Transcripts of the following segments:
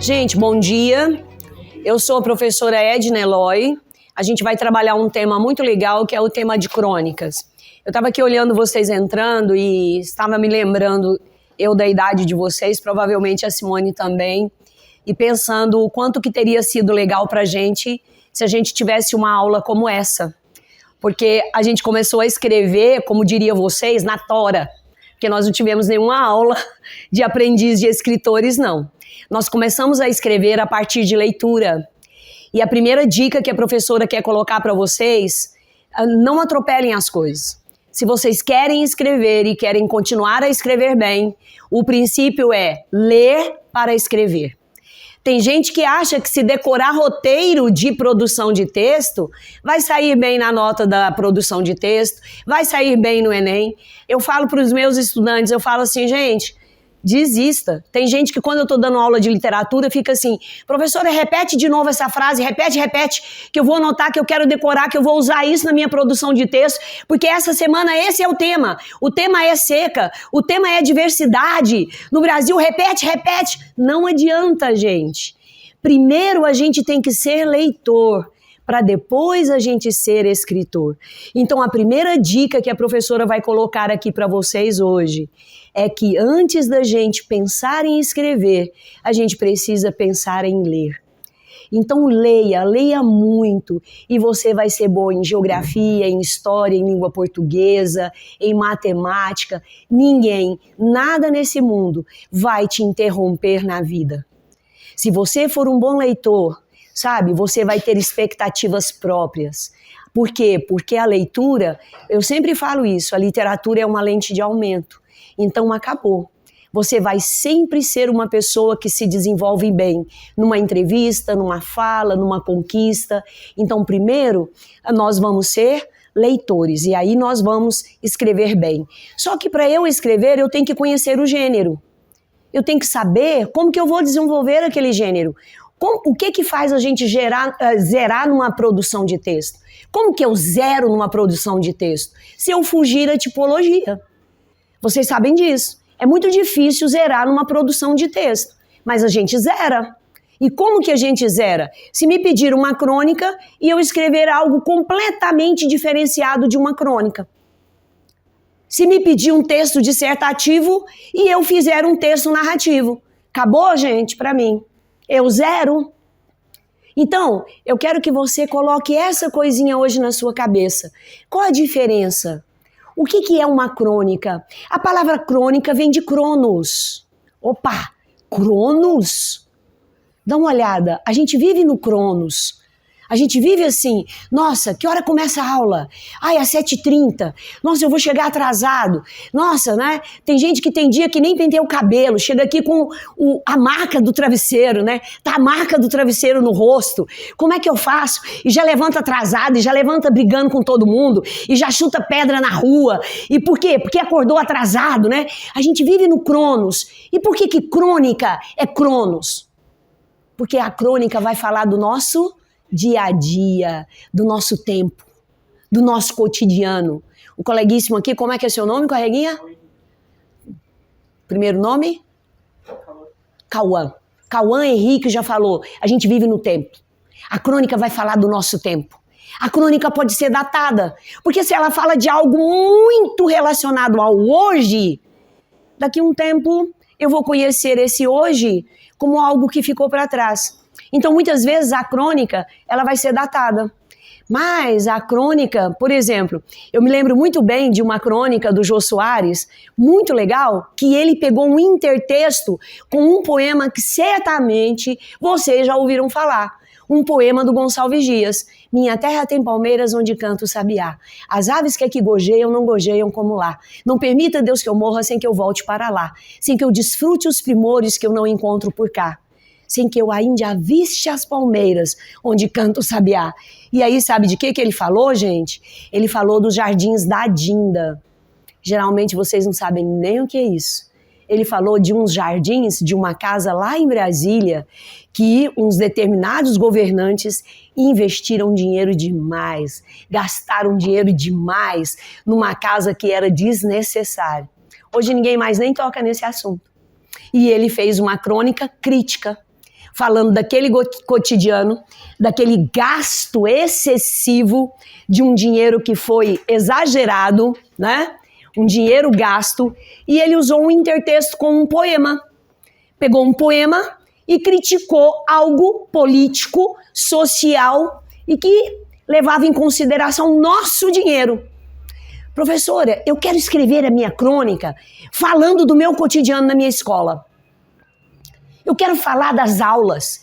Gente, bom dia. Eu sou a professora Edna Eloy. A gente vai trabalhar um tema muito legal, que é o tema de crônicas. Eu estava aqui olhando vocês entrando e estava me lembrando, eu da idade de vocês, provavelmente a Simone também, e pensando o quanto que teria sido legal para a gente se a gente tivesse uma aula como essa. Porque a gente começou a escrever, como diria vocês, na tora. Porque nós não tivemos nenhuma aula de aprendiz de escritores, não. Nós começamos a escrever a partir de leitura. E a primeira dica que a professora quer colocar para vocês, não atropelem as coisas. Se vocês querem escrever e querem continuar a escrever bem, o princípio é ler para escrever. Tem gente que acha que se decorar roteiro de produção de texto, vai sair bem na nota da produção de texto, vai sair bem no Enem. Eu falo para os meus estudantes, eu falo assim, gente, desista. Tem gente que quando eu estou dando aula de literatura fica assim, professora, repete de novo essa frase, repete, que eu vou anotar, que eu quero decorar, que eu vou usar isso na minha produção de texto, porque essa semana esse é o tema. O tema é seca, o tema é diversidade. No Brasil, repete. Não adianta, gente. Primeiro a gente tem que ser leitor, para depois a gente ser escritor. Então, a primeira dica que a professora vai colocar aqui para vocês hoje é que antes da gente pensar em escrever, a gente precisa pensar em ler. Então, leia muito e você vai ser bom em geografia, em história, em língua portuguesa, em matemática. Ninguém, nada nesse mundo vai te interromper na vida. Se você for um bom leitor, sabe, você vai ter expectativas próprias. Por quê? Porque a leitura, eu sempre falo isso, a literatura é uma lente de aumento. Então acabou. Você vai sempre ser uma pessoa que se desenvolve bem numa entrevista, numa fala, numa conquista. Então primeiro nós vamos ser leitores e aí nós vamos escrever bem. Só que para eu escrever eu tenho que conhecer o gênero. Eu tenho que saber como que eu vou desenvolver aquele gênero. O que faz a gente zerar numa produção de texto? Como que eu zero numa produção de texto? Se eu fugir da tipologia. Vocês sabem disso. É muito difícil zerar numa produção de texto, mas a gente zera. E como que a gente zera? Se me pedir uma crônica e eu escrever algo completamente diferenciado de uma crônica. Se me pedir um texto dissertativo e eu fizer um texto narrativo. Acabou, gente, para mim. Eu zero. Então, eu quero que você coloque essa coisinha hoje na sua cabeça. Qual a diferença? O que é uma crônica? A palavra crônica vem de cronos. Opa, cronos? Dá uma olhada, a gente vive no cronos. A gente vive assim, nossa, que hora começa a aula? Ai, às 7h30. Nossa, eu vou chegar atrasado. Nossa, né? Tem gente que tem dia que nem penteia o cabelo, chega aqui com a marca do travesseiro, né? Tá a marca do travesseiro no rosto. Como é que eu faço? E já levanta atrasado, e já levanta brigando com todo mundo, e já chuta pedra na rua. E por quê? Porque acordou atrasado, né? A gente vive no cronos. E por que crônica é cronos? Porque a crônica vai falar do nosso dia a dia, do nosso tempo, do nosso cotidiano. O coleguíssimo aqui, como é que é seu nome, coleguinha? Primeiro nome? Cauã. Cauã Henrique já falou, a gente vive no tempo. A crônica vai falar do nosso tempo. A crônica pode ser datada, porque se ela fala de algo muito relacionado ao hoje, daqui a um tempo eu vou conhecer esse hoje como algo que ficou para trás. Então, muitas vezes, a crônica, ela vai ser datada. Mas a crônica, por exemplo, eu me lembro muito bem de uma crônica do Jô Soares, muito legal, que ele pegou um intertexto com um poema que certamente vocês já ouviram falar. Um poema do Gonçalves Dias. Minha terra tem palmeiras onde canta o sabiá. As aves que aqui gojeiam, não gojeiam como lá. Não permita, Deus, que eu morra sem que eu volte para lá. Sem que eu desfrute os primores que eu não encontro por cá. Sem que eu ainda aviste as palmeiras onde canta o sabiá. E aí, sabe de que ele falou, gente? Ele falou dos jardins da Dinda. Geralmente vocês não sabem nem o que é isso. Ele falou de uns jardins, de uma casa lá em Brasília, que uns determinados governantes investiram dinheiro demais, gastaram dinheiro demais numa casa que era desnecessária. Hoje ninguém mais nem toca nesse assunto. E ele fez uma crônica crítica. falando daquele cotidiano, daquele gasto excessivo de um dinheiro que foi exagerado, né? Um dinheiro gasto, e ele usou um intertexto com um poema. Pegou um poema e criticou algo político, social e que levava em consideração nosso dinheiro. Professora, eu quero escrever a minha crônica falando do meu cotidiano na minha escola. Eu quero falar das aulas.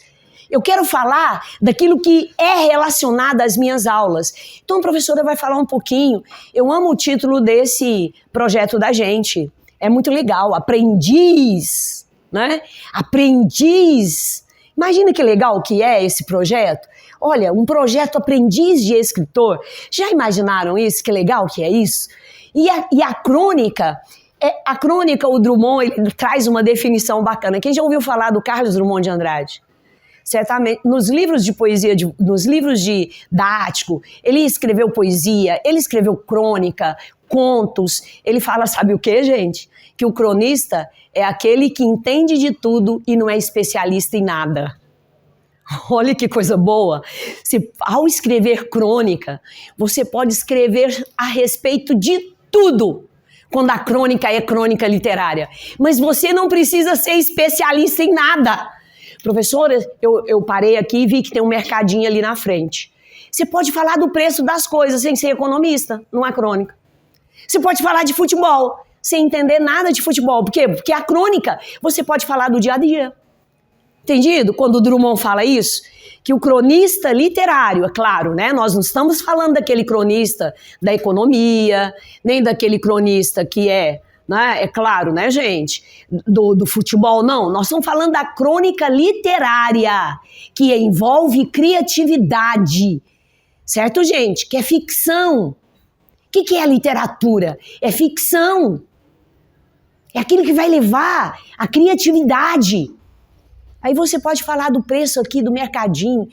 Eu quero falar daquilo que é relacionado às minhas aulas. Então, a professora vai falar um pouquinho. Eu amo o título desse projeto da gente. É muito legal. Aprendiz, né? Aprendiz. Imagina que legal que é esse projeto. Olha, um projeto aprendiz de escritor. Já imaginaram isso? Que legal que é isso? E a crônica... A crônica, o Drummond, ele traz uma definição bacana. Quem já ouviu falar do Carlos Drummond de Andrade? Certamente, nos livros de poesia, nos livros da Ático, ele escreveu poesia, ele escreveu crônica, contos. Ele fala, sabe o que, gente? Que o cronista é aquele que entende de tudo e não é especialista em nada. Olha que coisa boa. Ao escrever crônica, você pode escrever a respeito de tudo. Quando a crônica é crônica literária. Mas você não precisa ser especialista em nada. Professora, eu parei aqui e vi que tem um mercadinho ali na frente. Você pode falar do preço das coisas sem ser economista, numa crônica. Você pode falar de futebol sem entender nada de futebol. Por quê? Porque a crônica, você pode falar do dia a dia. Entendido? Quando o Drummond fala isso, que o cronista literário, é claro, né? Nós não estamos falando daquele cronista da economia, nem daquele cronista que é claro, né, gente? Do futebol, não. Nós estamos falando da crônica literária, que envolve criatividade. Certo, gente? Que é ficção. O que é a literatura? É ficção. É aquilo que vai levar a criatividade. Aí você pode falar do preço aqui do mercadinho,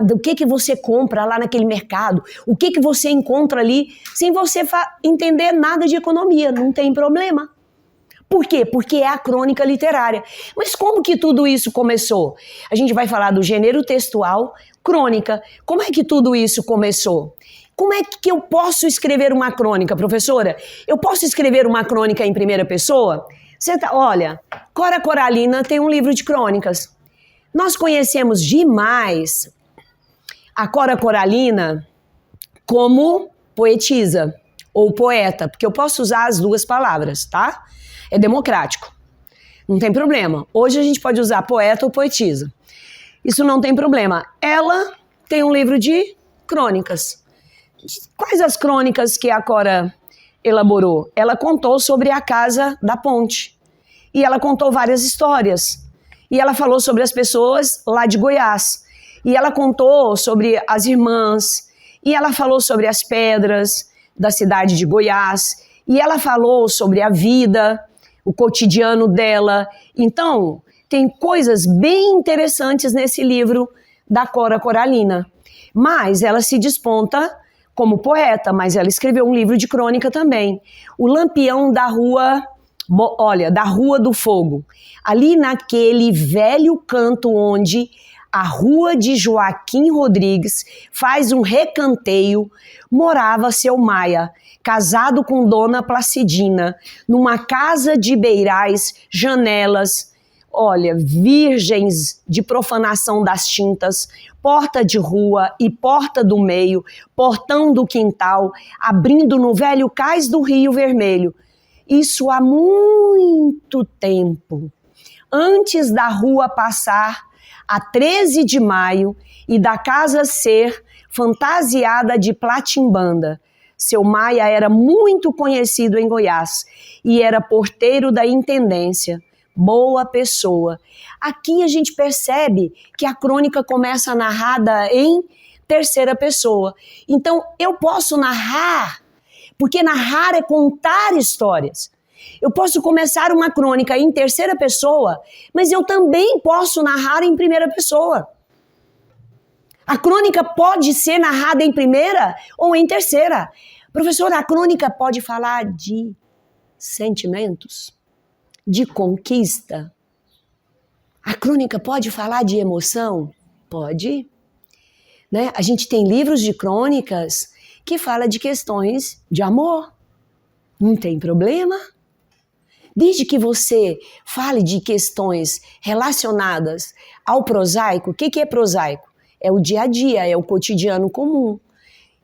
do que você compra lá naquele mercado, o que você encontra ali, sem você entender nada de economia, não tem problema. Por quê? Porque é a crônica literária. Mas como que tudo isso começou? A gente vai falar do gênero textual, crônica. Como é que tudo isso começou? Como é que eu posso escrever uma crônica, professora? Eu posso escrever uma crônica em primeira pessoa? Olha, Cora Coralina tem um livro de crônicas. Nós conhecemos demais a Cora Coralina como poetisa ou poeta, porque eu posso usar as duas palavras, tá? É democrático, não tem problema. Hoje a gente pode usar poeta ou poetisa. Isso não tem problema. Ela tem um livro de crônicas. Quais as crônicas que a Cora elaborou? Ela contou sobre a Casa da Ponte. E ela contou várias histórias. E ela falou sobre as pessoas lá de Goiás. E ela contou sobre as irmãs. E ela falou sobre as pedras da cidade de Goiás. E ela falou sobre a vida, o cotidiano dela. Então, tem coisas bem interessantes nesse livro da Cora Coralina. Mas ela se desponta como poeta, mas ela escreveu um livro de crônica também. O Lampião da Rua, da Rua do Fogo. Ali naquele velho canto onde a Rua de Joaquim Rodrigues faz um recanteio, morava seu Maia, casado com Dona Placidina, numa casa de beirais, janelas, virgens de profanação das tintas, porta de rua e porta do meio, portão do quintal, abrindo no velho cais do Rio Vermelho. Isso há muito tempo, antes da rua passar a 13 de maio e da casa ser fantasiada de platimbanda. Seu Maia era muito conhecido em Goiás e era porteiro da intendência. Boa pessoa. Aqui a gente percebe que a crônica começa narrada em terceira pessoa. Então, eu posso narrar, porque narrar é contar histórias. Eu posso começar uma crônica em terceira pessoa, mas eu também posso narrar em primeira pessoa. A crônica pode ser narrada em primeira ou em terceira. Professora, a crônica pode falar de sentimentos, de conquista. A crônica pode falar de emoção? Pode. Né? A gente tem livros de crônicas que falam de questões de amor. Não tem problema. Desde que você fale de questões relacionadas ao prosaico, o que é prosaico? É o dia a dia, é o cotidiano comum.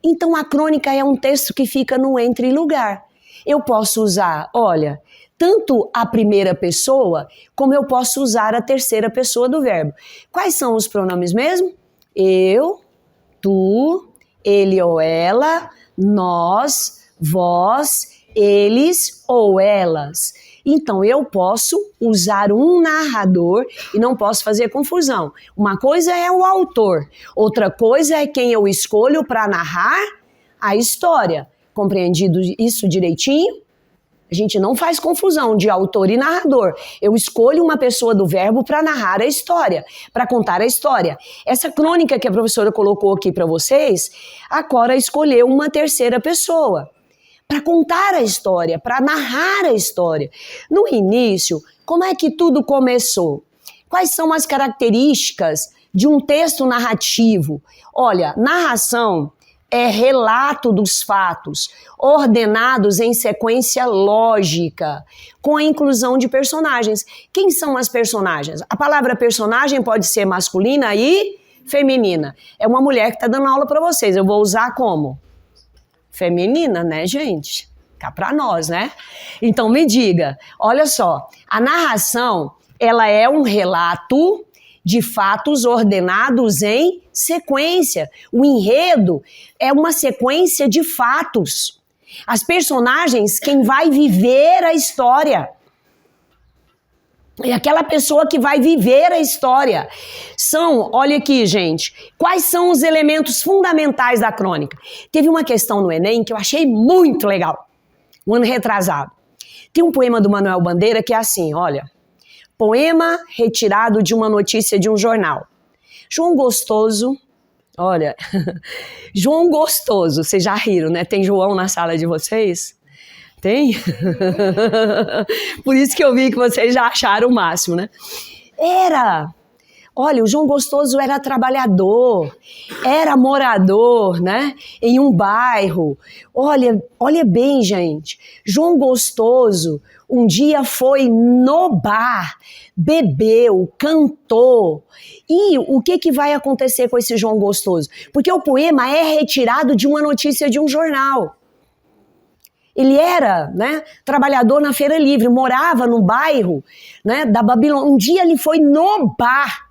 Então a crônica é um texto que fica no entre lugar. Eu posso usar, olha, tanto a primeira pessoa, como eu posso usar a terceira pessoa do verbo. Quais são os pronomes mesmo? Eu, tu, ele ou ela, nós, vós, eles ou elas. Então, eu posso usar um narrador e não posso fazer confusão. Uma coisa é o autor, outra coisa é quem eu escolho para narrar a história. Compreendido isso direitinho? A gente não faz confusão de autor e narrador. Eu escolho uma pessoa do verbo para narrar a história, para contar a história. Essa crônica que a professora colocou aqui para vocês, a Cora escolheu uma terceira pessoa para contar a história, para narrar a história. No início, como é que tudo começou? Quais são as características de um texto narrativo? Olha, narração é relato dos fatos, ordenados em sequência lógica, com a inclusão de personagens. Quem são as personagens? A palavra personagem pode ser masculina e feminina. É uma mulher que está dando aula para vocês. Eu vou usar como? Feminina, né, gente? Cá para nós, né? Então me diga, olha só, a narração, ela é um relato de fatos ordenados em sequência. O enredo é uma sequência de fatos. As personagens, quem vai viver a história. É aquela pessoa que vai viver a história. São, olha aqui, gente, quais são os elementos fundamentais da crônica? Teve uma questão no Enem que eu achei muito legal, um ano retrasado. Tem um poema do Manuel Bandeira que é assim, olha, poema retirado de uma notícia de um jornal. João Gostoso, olha, João Gostoso, vocês já riram, né? Tem João na sala de vocês? Tem? Por isso que eu vi que vocês já acharam o máximo, né? Olha, o João Gostoso era trabalhador, era morador, né? Em um bairro. Olha bem, gente. João Gostoso um dia foi no bar, bebeu, cantou. E o que vai acontecer com esse João Gostoso? Porque o poema é retirado de uma notícia de um jornal. Ele era, né, trabalhador na Feira Livre, morava no bairro, né, da Babilônia. Um dia ele foi no bar,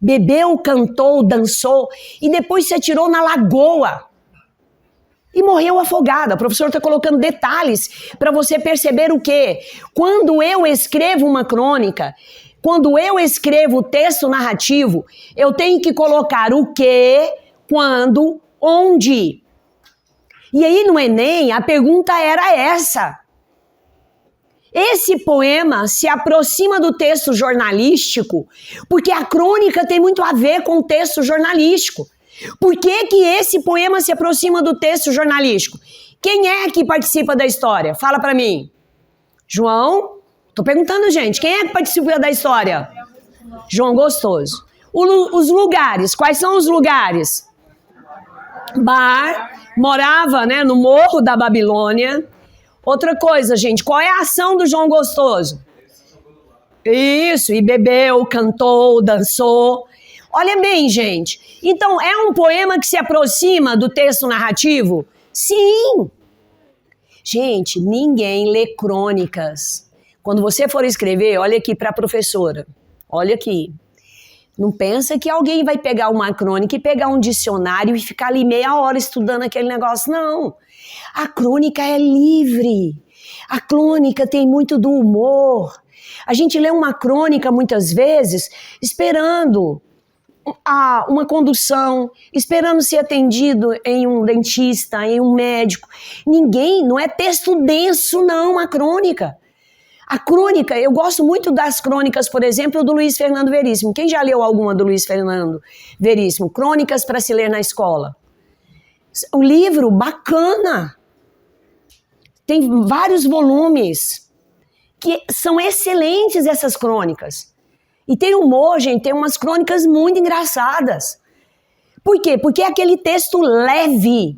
bebeu, cantou, dançou e depois se atirou na lagoa e morreu afogado. A professora está colocando detalhes para você perceber o quê? Quando eu escrevo uma crônica, quando eu escrevo o texto narrativo, eu tenho que colocar o quê, quando, onde. E aí no Enem a pergunta era essa. Esse poema se aproxima do texto jornalístico porque a crônica tem muito a ver com o texto jornalístico. Por que que esse poema se aproxima do texto jornalístico? Quem é que participa da história? Fala pra mim. João? Tô perguntando, gente. Quem é que participa da história? João Gostoso. Os lugares. Quais são os lugares? Bar. Morava, né, no Morro da Babilônia. Outra coisa, gente, qual é a ação do João Gostoso? Isso, e bebeu, cantou, dançou. Olha bem, gente. Então, é um poema que se aproxima do texto narrativo? Sim. Gente, ninguém lê crônicas. Quando você for escrever, olha aqui para a professora. Olha aqui. Não pensa que alguém vai pegar uma crônica e pegar um dicionário e ficar ali meia hora estudando aquele negócio. Não. A crônica é livre. A crônica tem muito do humor. A gente lê uma crônica muitas vezes esperando uma condução, esperando ser atendido em um dentista, em um médico. Ninguém, não é texto denso não, a crônica. A crônica, eu gosto muito das crônicas, por exemplo, do Luiz Fernando Veríssimo. Quem já leu alguma do Luiz Fernando Veríssimo? Crônicas para se ler na escola. Um livro bacana. Tem vários volumes que são excelentes essas crônicas. E tem humor, gente, tem umas crônicas muito engraçadas. Por quê? Porque é aquele texto leve.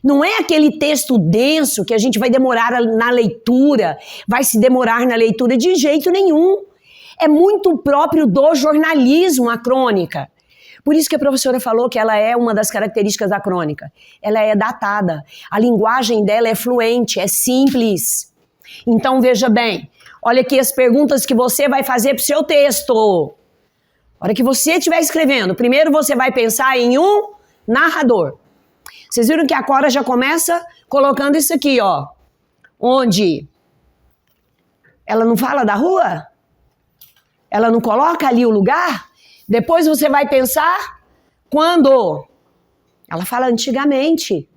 Não é aquele texto denso que a gente vai demorar na leitura, vai se demorar na leitura de jeito nenhum. É muito próprio do jornalismo a crônica. Por isso que a professora falou que ela é uma das características da crônica. Ela é datada. A linguagem dela é fluente, é simples. Então, veja bem, olha aqui as perguntas que você vai fazer para o seu texto. A hora que você estiver escrevendo, primeiro você vai pensar em um narrador. Vocês viram que a Cora já começa colocando isso aqui, ó. Onde ela não fala da rua? Ela não coloca ali o lugar? Depois você vai pensar quando? Ela fala antigamente.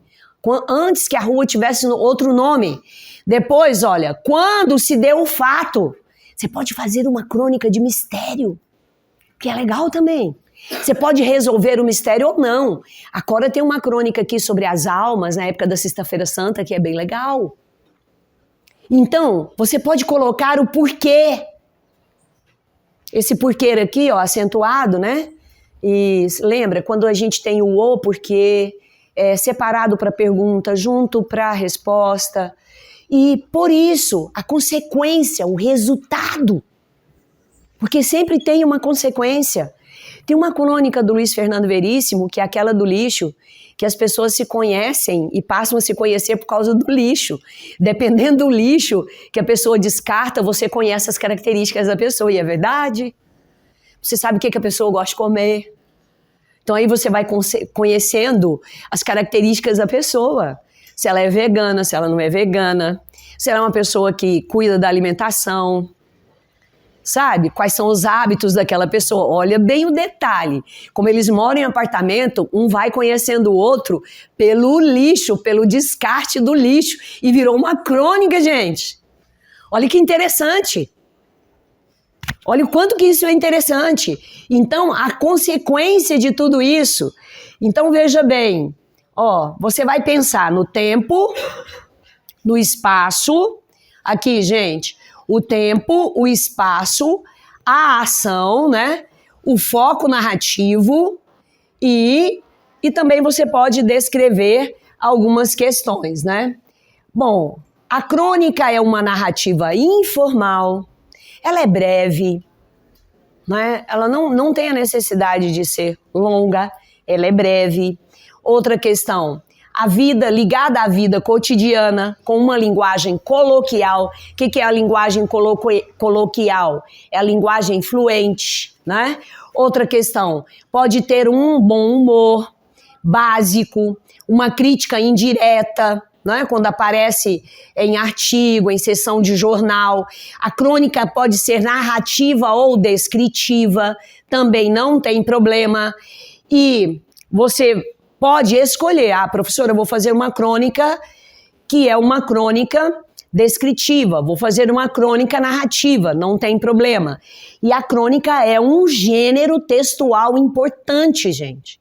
Antes que a rua tivesse outro nome. Depois, olha, quando se deu o fato. Você pode fazer uma crônica de mistério, que é legal também. Você pode resolver o mistério ou não. A Cora tem uma crônica aqui sobre as almas, na época da Sexta-feira Santa, que é bem legal. Então, você pode colocar o porquê. Esse porquê aqui, ó, acentuado, né? E lembra, quando a gente tem o porquê, separado para a pergunta, junto para a resposta. E por isso, a consequência, o resultado. Porque sempre tem uma consequência. Tem uma crônica do Luiz Fernando Veríssimo, que é aquela do lixo, que as pessoas se conhecem e passam a se conhecer por causa do lixo. Dependendo do lixo que a pessoa descarta, você conhece as características da pessoa, e é verdade. Você sabe o que a pessoa gosta de comer. Então aí você vai conhecendo as características da pessoa. Se ela é vegana, se ela não é vegana, se ela é uma pessoa que cuida da alimentação. Sabe? Quais são os hábitos daquela pessoa? Olha bem o detalhe. Como eles moram em apartamento, um vai conhecendo o outro pelo lixo, pelo descarte do lixo. E virou uma crônica, gente. Olha que interessante. Olha o quanto que isso é interessante. Então, a consequência de tudo isso. Então, veja bem. Ó, você vai pensar no tempo, no espaço. Aqui, gente. O tempo, o espaço, a ação, né? O foco narrativo e também você pode descrever algumas questões, né? Bom, a crônica é uma narrativa informal, ela é breve, né? Ela não tem a necessidade de ser longa, ela é breve. Outra questão, a vida ligada à vida cotidiana, com uma linguagem coloquial. O que é a linguagem coloquial? É a linguagem fluente, né? Outra questão, pode ter um bom humor básico, uma crítica indireta, né? Quando aparece em artigo, em sessão de jornal. A crônica pode ser narrativa ou descritiva, também não tem problema. E você pode escolher, professora, eu vou fazer uma crônica que é uma crônica descritiva, vou fazer uma crônica narrativa, não tem problema. E a crônica é um gênero textual importante, gente.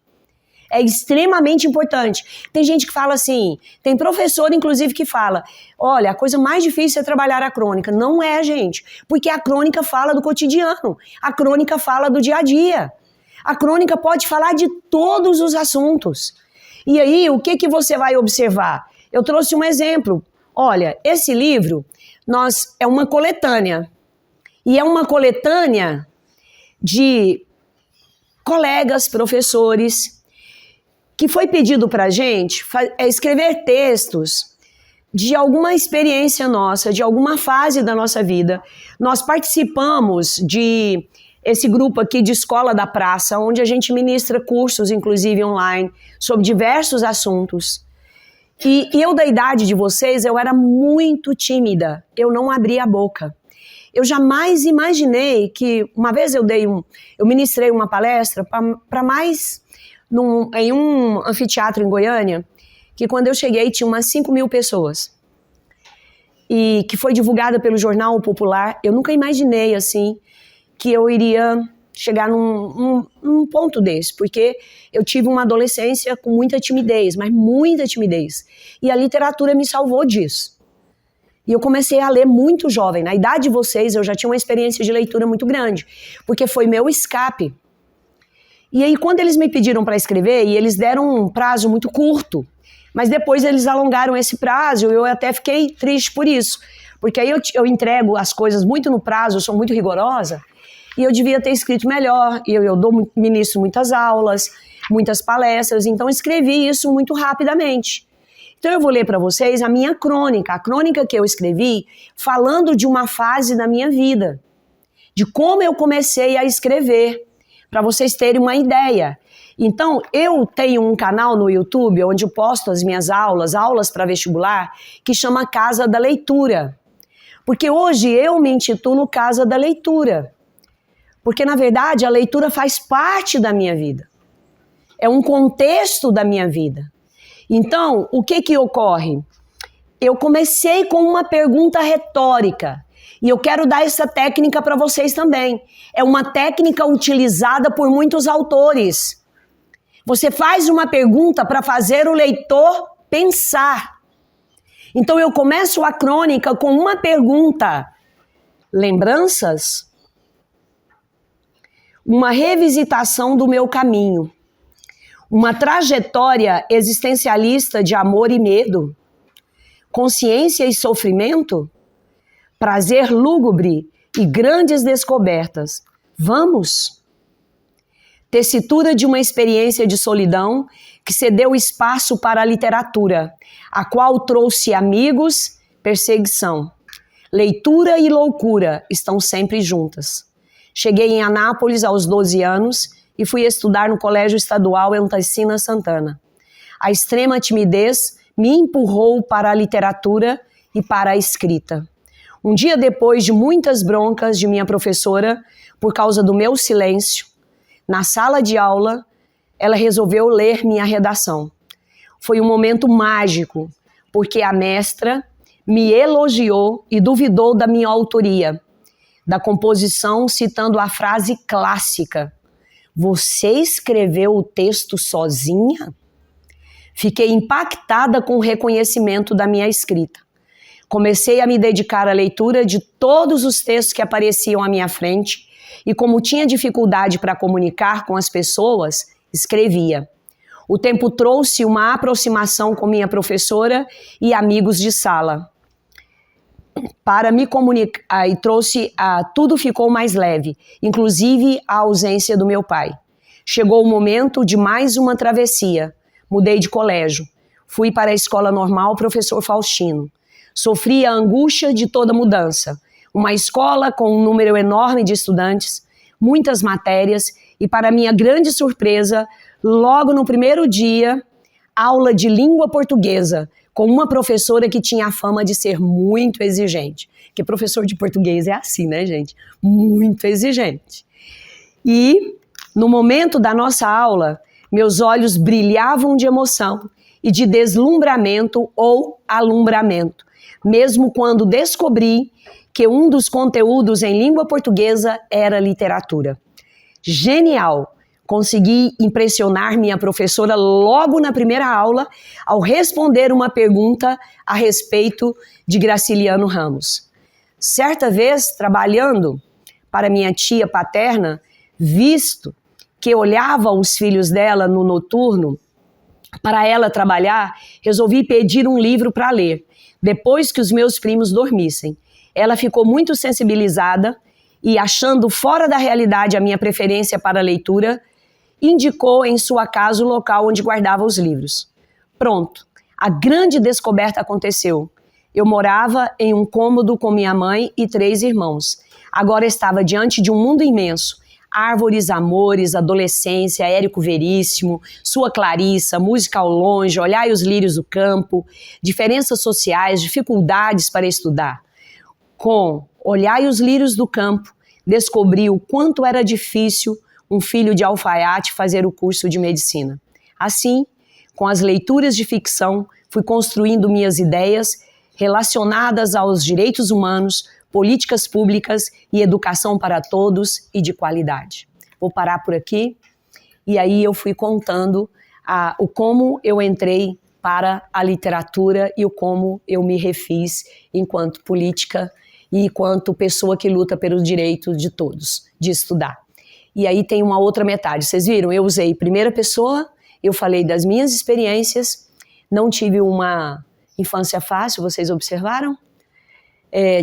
É extremamente importante. Tem gente que fala assim, tem professor, inclusive, que fala, olha, a coisa mais difícil é trabalhar a crônica. Não é, gente, porque a crônica fala do cotidiano, a crônica fala do dia a dia. A crônica pode falar de todos os assuntos. E aí, o que você vai observar? Eu trouxe um exemplo. Olha, esse livro é uma coletânea. E é uma coletânea de colegas, professores, que foi pedido para a gente escrever textos de alguma experiência nossa, de alguma fase da nossa vida. Nós participamos de esse grupo aqui de Escola da Praça, onde a gente ministra cursos, inclusive online, sobre diversos assuntos. E eu, da idade de vocês, eu era muito tímida, eu não abria a boca. Eu jamais imaginei que, uma vez eu ministrei uma palestra para mais em um anfiteatro em Goiânia, que quando eu cheguei tinha umas 5.000 pessoas. E que foi divulgada pelo Jornal Popular. Eu nunca imaginei, assim, que eu iria chegar num ponto desse, porque eu tive uma adolescência com muita timidez, mas muita timidez. E a literatura me salvou disso. E eu comecei a ler muito jovem. Na idade de vocês, eu já tinha uma experiência de leitura muito grande, porque foi meu escape. E aí, quando eles me pediram para escrever, e eles deram um prazo muito curto, mas depois eles alongaram esse prazo, e eu até fiquei triste por isso. Porque aí eu entrego as coisas muito no prazo, eu sou muito rigorosa, e eu devia ter escrito melhor. E eu ministro muitas aulas, muitas palestras, então escrevi isso muito rapidamente. Então eu vou ler para vocês a minha crônica, a crônica que eu escrevi falando de uma fase da minha vida, de como eu comecei a escrever, para vocês terem uma ideia. Então eu tenho um canal no YouTube onde eu posto as minhas aulas para vestibular, que chama Casa da Leitura. Porque hoje eu me intitulo Casa da Leitura. Porque na verdade a leitura faz parte da minha vida. É um contexto da minha vida. Então, o que ocorre? Eu comecei com uma pergunta retórica e eu quero dar essa técnica para vocês também. É uma técnica utilizada por muitos autores. Você faz uma pergunta para fazer o leitor pensar. Então, eu começo a crônica com uma pergunta. Lembranças? Uma revisitação do meu caminho. Uma trajetória existencialista de amor e medo, consciência e sofrimento, prazer lúgubre e grandes descobertas. Vamos! Tessitura de uma experiência de solidão que cedeu espaço para a literatura, a qual trouxe amigos, perseguição. Leitura e loucura estão sempre juntas. Cheguei em Anápolis aos 12 anos e fui estudar no Colégio Estadual Antacina Santana. A extrema timidez me empurrou para a literatura e para a escrita. Um dia depois de muitas broncas de minha professora, por causa do meu silêncio, na sala de aula, ela resolveu ler minha redação. Foi um momento mágico, porque a mestra me elogiou e duvidou da minha autoria, da composição, citando a frase clássica: "Você escreveu o texto sozinha?" Fiquei impactada com o reconhecimento da minha escrita. Comecei a me dedicar à leitura de todos os textos que apareciam à minha frente e, como tinha dificuldade para comunicar com as pessoas, escrevia. O tempo trouxe uma aproximação com minha professora e amigos de sala. Para me comunicar, e tudo ficou mais leve, inclusive a ausência do meu pai. Chegou o momento de mais uma travessia. Mudei de colégio. Fui para a escola normal Professor Faustino. Sofri a angústia de toda mudança. Uma escola com um número enorme de estudantes, muitas matérias e, para minha grande surpresa, logo no primeiro dia, aula de língua portuguesa, com uma professora que tinha a fama de ser muito exigente. Porque professor de português é assim, né, gente? Muito exigente. E, no momento da nossa aula, meus olhos brilhavam de emoção e de deslumbramento ou alumbramento, mesmo quando descobri que um dos conteúdos em língua portuguesa era literatura. Genial! Consegui impressionar minha professora logo na primeira aula ao responder uma pergunta a respeito de Graciliano Ramos. Certa vez, trabalhando para minha tia paterna, visto que olhava os filhos dela no noturno para ela trabalhar, resolvi pedir um livro para ler, depois que os meus primos dormissem. Ela ficou muito sensibilizada e, achando fora da realidade a minha preferência para a leitura, indicou em sua casa o local onde guardava os livros. Pronto, a grande descoberta aconteceu. Eu morava em um cômodo com minha mãe e 3 irmãos. Agora estava diante de um mundo imenso. Árvores, amores, adolescência, Érico Veríssimo, Sua Clarissa, música ao longe, olhai os lírios do campo, diferenças sociais, dificuldades para estudar. Com Olhai os lírios do campo, descobri o quanto era difícil um filho de alfaiate fazer o curso de medicina. Assim, com as leituras de ficção, fui construindo minhas ideias relacionadas aos direitos humanos, políticas públicas e educação para todos e de qualidade. Vou parar por aqui e aí eu fui contando como eu entrei para a literatura e o como eu me refiz enquanto política e enquanto pessoa que luta pelo direito de todos, de estudar. E aí tem uma outra metade, vocês viram? Eu usei primeira pessoa, eu falei das minhas experiências, não tive uma infância fácil, vocês observaram?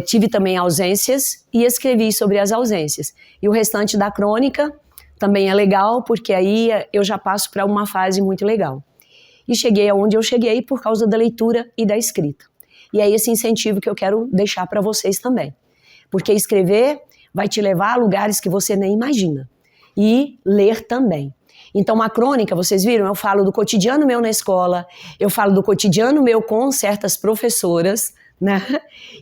Tive também ausências e escrevi sobre as ausências. E o restante da crônica também é legal, porque aí eu já passo para uma fase muito legal. E cheguei aonde eu cheguei por causa da leitura e da escrita. E é esse incentivo que eu quero deixar para vocês também. Porque escrever vai te levar a lugares que você nem imagina. E ler também. Então, a crônica, vocês viram, eu falo do cotidiano meu na escola, eu falo do cotidiano meu com certas professoras, né?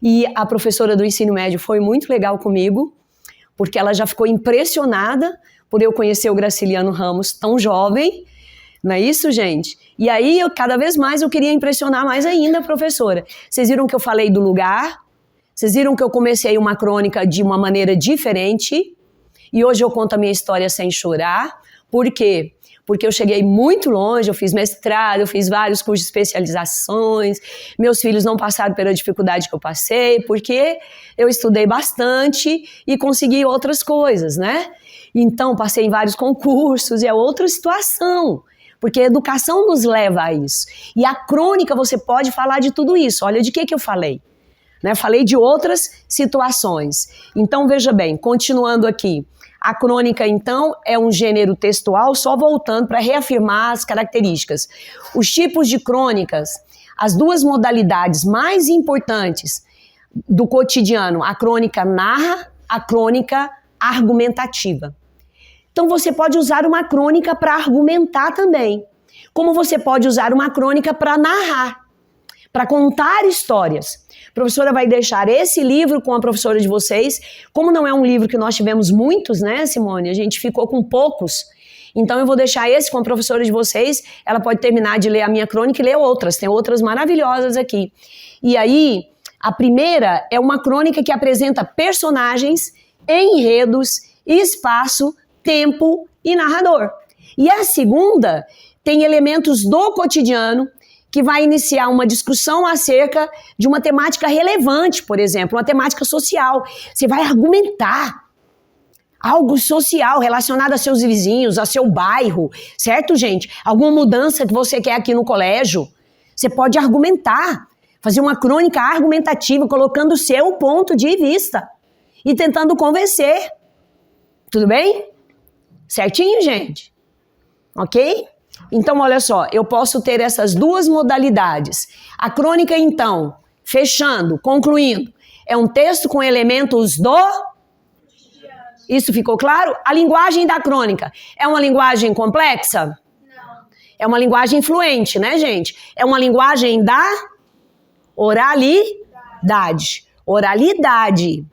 E a professora do ensino médio foi muito legal comigo, porque ela já ficou impressionada por eu conhecer o Graciliano Ramos tão jovem, não é isso, gente? E aí, cada vez mais eu queria impressionar mais ainda a professora. Vocês viram que eu falei do lugar? Vocês viram que eu comecei uma crônica de uma maneira diferente? E hoje eu conto a minha história sem chorar. Por quê? Porque eu cheguei muito longe, eu fiz mestrado, eu fiz vários cursos de especializações, meus filhos não passaram pela dificuldade que eu passei, porque eu estudei bastante e consegui outras coisas, né? Então, passei em vários concursos e é outra situação, porque a educação nos leva a isso. E a crônica, você pode falar de tudo isso. Olha de que eu falei. Né? Falei de outras situações. Então, veja bem, continuando aqui. A crônica, então, é um gênero textual, só voltando para reafirmar as características. Os tipos de crônicas, as duas modalidades mais importantes do cotidiano, a crônica narra, a crônica argumentativa. Então, você pode usar uma crônica para argumentar também, como você pode usar uma crônica para narrar, para contar histórias. A professora vai deixar esse livro com a professora de vocês. Como não é um livro que nós tivemos muitos, né, Simone? A gente ficou com poucos. Então eu vou deixar esse com a professora de vocês. Ela pode terminar de ler a minha crônica e ler outras. Tem outras maravilhosas aqui. E aí, a primeira é uma crônica que apresenta personagens, enredos, espaço, tempo e narrador. E a segunda tem elementos do cotidiano, que vai iniciar uma discussão acerca de uma temática relevante, por exemplo, uma temática social. Você vai argumentar algo social relacionado a seus vizinhos, a seu bairro, certo, gente? Alguma mudança que você quer aqui no colégio. Você pode argumentar, fazer uma crônica argumentativa, colocando o seu ponto de vista e tentando convencer. Tudo bem? Certinho, gente? Ok? Então, olha só, eu posso ter essas duas modalidades. A crônica, então, fechando, concluindo, é um texto com elementos do... Isso ficou claro? A linguagem da crônica é uma linguagem complexa? Não. É uma linguagem fluente, né, gente? É uma linguagem da oralidade. Oralidade.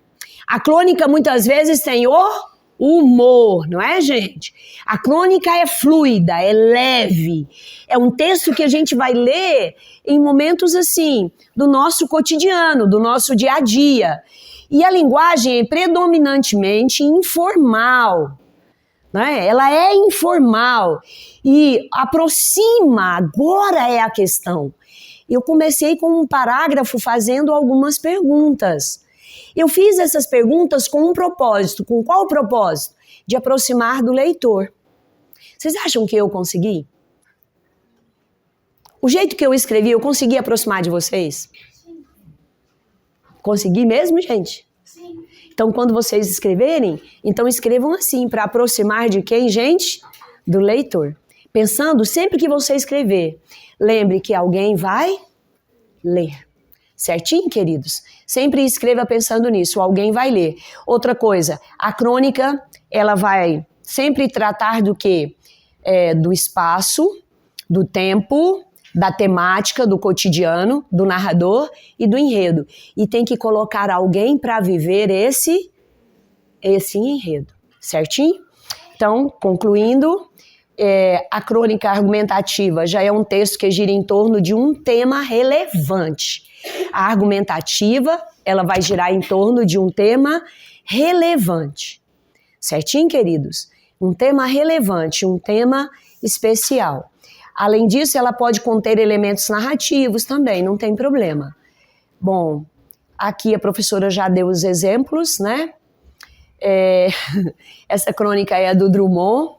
A crônica, muitas vezes, tem o humor, não é, gente? A crônica é fluida, é leve. É um texto que a gente vai ler em momentos assim, do nosso cotidiano, do nosso dia a dia. E a linguagem é predominantemente informal, né? Ela é informal e aproxima, agora é a questão. Eu comecei com um parágrafo fazendo algumas perguntas. Eu fiz essas perguntas com um propósito. Com qual propósito? De aproximar do leitor. Vocês acham que eu consegui? O jeito que eu escrevi, eu consegui aproximar de vocês? Sim. Consegui mesmo, gente? Sim. Então, quando vocês escreverem, então escrevam assim, para aproximar de quem, gente? Do leitor. Pensando, sempre que você escrever, lembre que alguém vai ler. Certinho, queridos? Sempre escreva pensando nisso, alguém vai ler. Outra coisa, a crônica, ela vai sempre tratar do quê? Do espaço, do tempo, da temática, do cotidiano, do narrador e do enredo. E tem que colocar alguém para viver esse enredo. Certinho? Então, concluindo, a crônica argumentativa já é um texto que gira em torno de um tema relevante. A argumentativa, ela vai girar em torno de um tema relevante. Certinho, queridos? Um tema relevante, um tema especial. Além disso, ela pode conter elementos narrativos também, não tem problema. Bom, aqui a professora já deu os exemplos, né? Essa crônica é a do Drummond,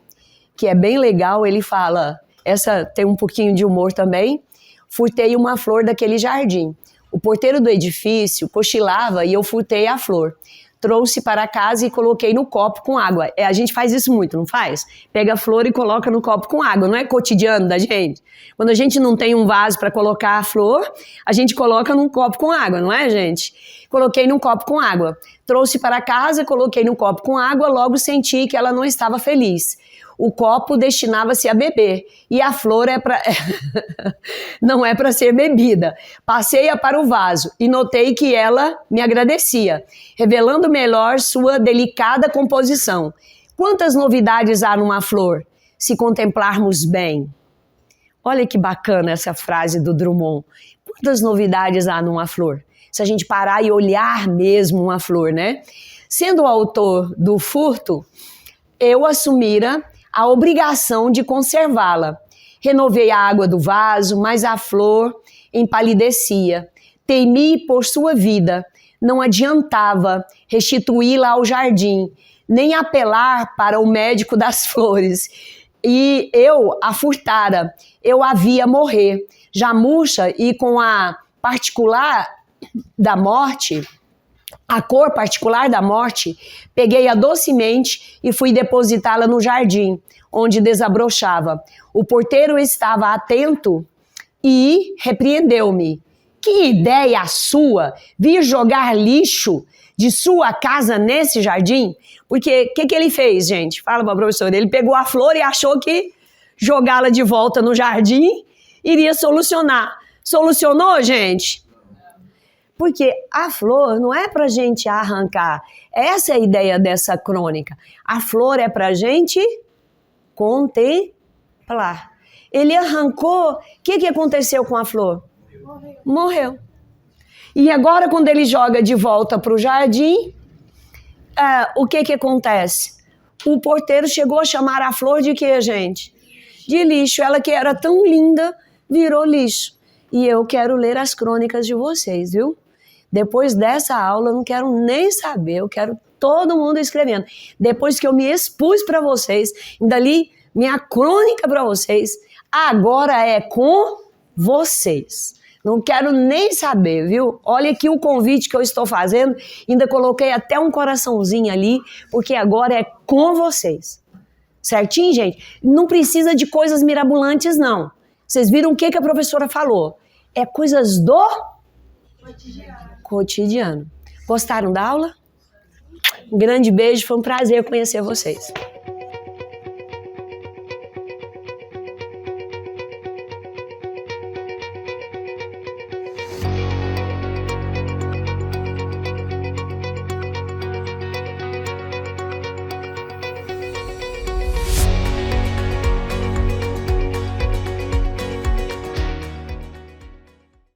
que é bem legal, ele fala, essa tem um pouquinho de humor também. Furtei uma flor daquele jardim. O porteiro do edifício cochilava e eu furtei a flor. Trouxe para casa e coloquei no copo com água. A gente faz isso muito, não faz? Pega a flor e coloca no copo com água, não é cotidiano da gente? Quando a gente não tem um vaso para colocar a flor, a gente coloca num copo com água, não é, gente? Coloquei num copo com água. Trouxe para casa, coloquei no copo com água, logo senti que ela não estava feliz. O copo destinava-se a beber e a flor não é para ser bebida. Passei-a para o vaso e notei que ela me agradecia, revelando melhor sua delicada composição. Quantas novidades há numa flor, se contemplarmos bem? Olha que bacana essa frase do Drummond. Quantas novidades há numa flor? Se a gente parar e olhar mesmo uma flor, né? Sendo o autor do furto, eu assumira a obrigação de conservá-la. Renovei a água do vaso, mas a flor empalidecia. Temi por sua vida. Não adiantava restituí-la ao jardim, nem apelar para o médico das flores. E eu a furtara, eu a via morrer. Já murcha e com a cor particular da morte, peguei-a docemente e fui depositá-la no jardim, onde desabrochava. O porteiro estava atento e repreendeu-me. Que ideia sua vir jogar lixo de sua casa nesse jardim? Porque o que ele fez, gente? Fala para a professora. Ele pegou a flor e achou que jogá-la de volta no jardim iria solucionar. Solucionou, gente? Porque a flor não é para a gente arrancar. Essa é a ideia dessa crônica. A flor é para a gente contemplar. Ele arrancou, o que aconteceu com a flor? Morreu. E agora, quando ele joga de volta para o jardim, o que acontece? O porteiro chegou a chamar a flor de quê, gente? De lixo. Ela que era tão linda, virou lixo. E eu quero ler as crônicas de vocês, viu? Depois dessa aula, eu não quero nem saber, eu quero todo mundo escrevendo. Depois que eu me expus para vocês, ainda li minha crônica para vocês, agora é com vocês. Não quero nem saber, viu? Olha aqui o convite que eu estou fazendo, ainda coloquei até um coraçãozinho ali, porque agora é com vocês. Certinho, gente? Não precisa de coisas mirabolantes, não. Vocês viram o que a professora falou? É coisas do cotidiano. Gostaram da aula? Um grande beijo, foi um prazer conhecer vocês.